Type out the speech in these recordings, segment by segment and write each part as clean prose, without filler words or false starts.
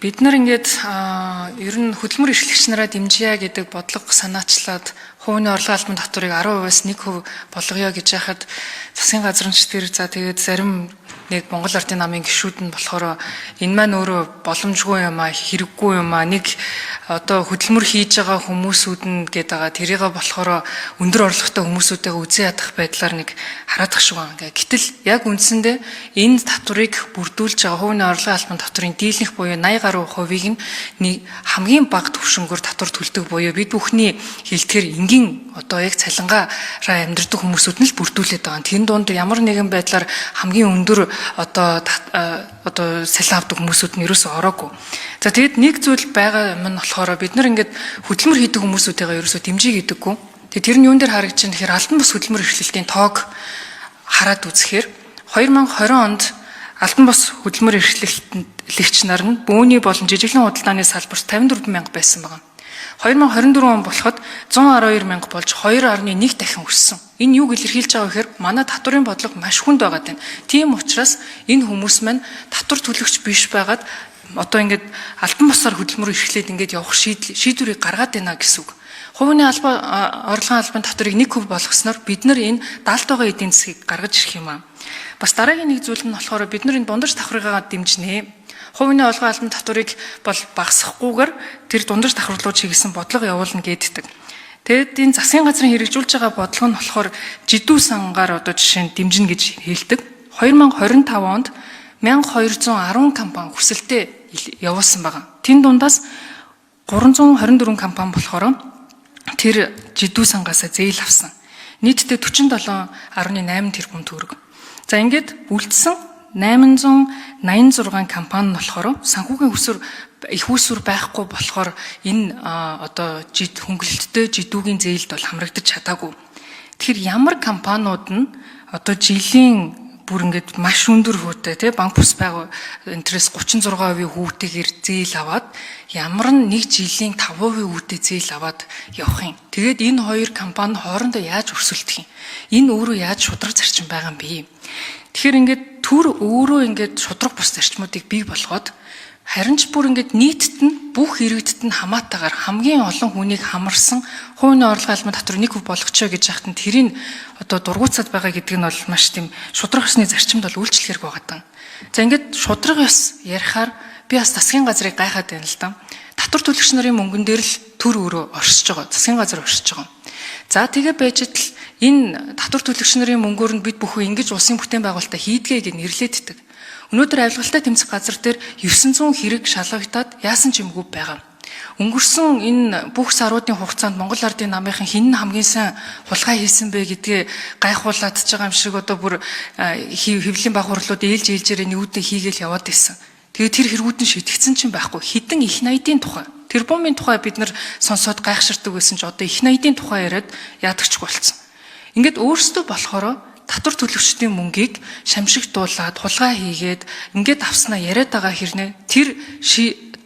Бид нар ингээд ер нь хөдөлмөр эрхлэгч нараа дэмжийе гэдэг бодлого санаачлаад хувийн орлогын албан татварыг 10%-аас 1% болгоё гэж яхад засгийн газарч тэр за тэгээд зарим нэг Монгол Ардын намын гишүүд нь болохоор энэ маань өөрөө боломжгүй юм а, хэрэггүй юм а, нэг одоо хөдөлмөр хийж байгаа хүмүүсүүд нь гээд байгаа тэрийгээ болохоор өндөр орлоготой хүмүүсүүдтэйгээ үзэн ядах байдлаар нэг хараадах шиг байна. Гэтэл яг үндсэндээ энэ татварыг бүрдүүлж байгаа хувийн орлогын албан татврын дийлэнх буюу 80% нь хамгийн бага түвшингөөр татвар төлдөг буюу бид бүхний хэлтгэр энгийн одоо яг цалингаараа амьдрэх хүмүүсүүд нь л бүрдүүлээд байгаа. Тэн дунд ямар нэгэн байдлаар хамгийн өндөр одоо салин авдаг хүмүүсүүд нь ерөөсөө ороогүй. За тэгэд нэг зүйл байгаа юм нь болохоор бид нар ингээд хөдөлмөр хийдэг хүмүүсүүдтэйгээ ерөөсөө дэмжиж гэдэггүй. Тэгээд тэр нь юун дээр харагдаж байна гэхээр албан бус хөдөлмөр эрхлэлтийн тоог хараад үзэхээр 2020 онд албан бус хөдөлмөр эрхлэгч нар нь бөөний болон жижиглэн худалдааны салбарт 54 мянга байсан байна. 2024 он болоход 112 мянга болж 2.1 дахин өссөн. Энэ юуг илэрхийлж байгаа вэ гэхээр манай татварын бодлого маш хүнд байгаа юм. Тийм учраас энэ хүмүүс маань татвар төлөгч биш байгаад одоо ингээд албан бусаар хөдөлмөр эрхлээд ингээд явах шийдвэрийг гаргаад байна гэсэн үг. Хувийн орлогын албан татварыг 1% болгосноор бид нар энэ даалт байгаа эдийн засгийг гаргаж ирэх юм аа. Бас дараагийн нэг зүйл нь болохоор бид нар энэ дундаж давхрыгаа дэмжинэ. Хувийн орлогын албан татварыг бол багасгахгүйгээр тэр дундаж давхарлуу чиглэсэн бодлого явуулна гэддэг. Тэгэд энэ засгийн газрын хэрэгжүүлж байгаа бодлого нь болохоор жидүү сангаар одоо жишээ нь дэмжинэ гэж хэлдэг. 2025 онд 1210 компани хүсэлтэд явуулсан байгаа. Тэн дундаас 324 компани болохоор тэр жидүү сангаас зээл авсан. Нийтдээ 47.8 тэрбум төгрөг. За ингээд үлдсэн 886 компани нь болохоор санхүүгийн их усүр байхгүй болохоор энэ одоо хөнгөлөлттэй жидүүгийн зээлд бол хамрагдаж чадаагүй. Тэгэхээр ямар компаниуд нь одоо жилийн бүр ингээд маш өндөр хүүтэй тий банк бус байгуу интерес 36% хүүтэйгээр зээл аваад ямар нэг жилийн 5% хүүтэй зээл аваад явах юм. Тэгээд энэ хоёр компани хоорондоо яаж өрсөлдөх юм? Энэ өөрөө яаж шудраг зарчим байгаа юм бэ? Тэгэхээр ингээд төр өөрөө ингээд шудраг бус зарчмуудыг бий болгоод харин ч бүр ингээд нийтэд нь бүх иргэдэд нь хамаатайгаар хамгийн олон хүнийг хамарсан хувийн орлогын албан татвар 1% болгочоо гэж яхад нь тэрийг одоо дургуутсаад байгаа гэдэг нь бол маш тийм шудраг ёсны зарчимд бол үйлчлэх хэрэг байгаа. За ингээд шудраг ёс ярихаар би бас засгийн газрыг гайхаад байна л да. Татвар төлөгч нарын мөнгөн дээр л төр өөрөө оршиж байгаа. Засгийн газар оршиж байгаа. За тэгээ байж тал энэ татвар төлөгч нарын мөнгөөр нь бид бүхэн ингэж улсын бүтээн байгуулалтаа хийдгээ гэдэг нэрлэддэг. Өнөөдөр авилгалтай тэмцэх газар дээр 900 хэрэг шалгагдаад яасан ч юмгүй байгаа. Өнгөрсөн энэ бүх саруудын хугацаанд Монгол Ардын намынхан хэн нь хамгийн сайн хулгай хийсэн бэ гэдгээ гайхуулаад байгаа юм шиг одоо бүр хэвлэлийн баг хурлууд ээлж ээлжээрээ нүүдээ хийгээл яваад байсан. Тэгээ тэр хэрэгүүд нь шийдэгдсэн чинь байхгүй. Хідэн их найдын тухай. Тэрбумын тухай бид нар сонсоод гайхширдаг байсан ч одоо их найдын тухай яриад яадагч болцсон. Ингээд өөрсдөө болохоор татвар төлөгчдийн мөнгийг шамшигдуулаад хулгай хийгээд ингээд авснаа яриад байгаа хэрнээ тэр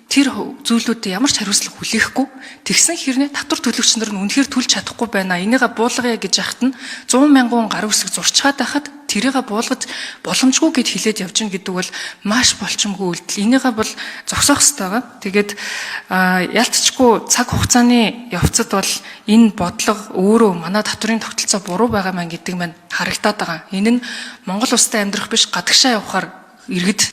зүйлүүдэд ямар ч хариуцлага хүлээхгүй тэгсэн хэрнээ татвар төлөгч нар нь үнэхээр төлж чадахгүй байна. Энийгээ буулгая гэж яхад нь 100 мянган гар үсэг зурчаад байхад тэрийгээ буулгаж боломжгүй гэд хэлээд явж гин гэдэг бол маш болчмгүй үйлдэл. Энийгээ бол зогсоох хэрэгтэй байгаа. Тэгээд ялцчгүй цаг хугацааны явцад бол энэ бодлого өөрөө манай татварын тогтолцоо буруу байгаа маань гэдэг маань харагдаад байгаа. Энэ нь Монгол улсад амьдрах биш гадагшаа явахаар иргэд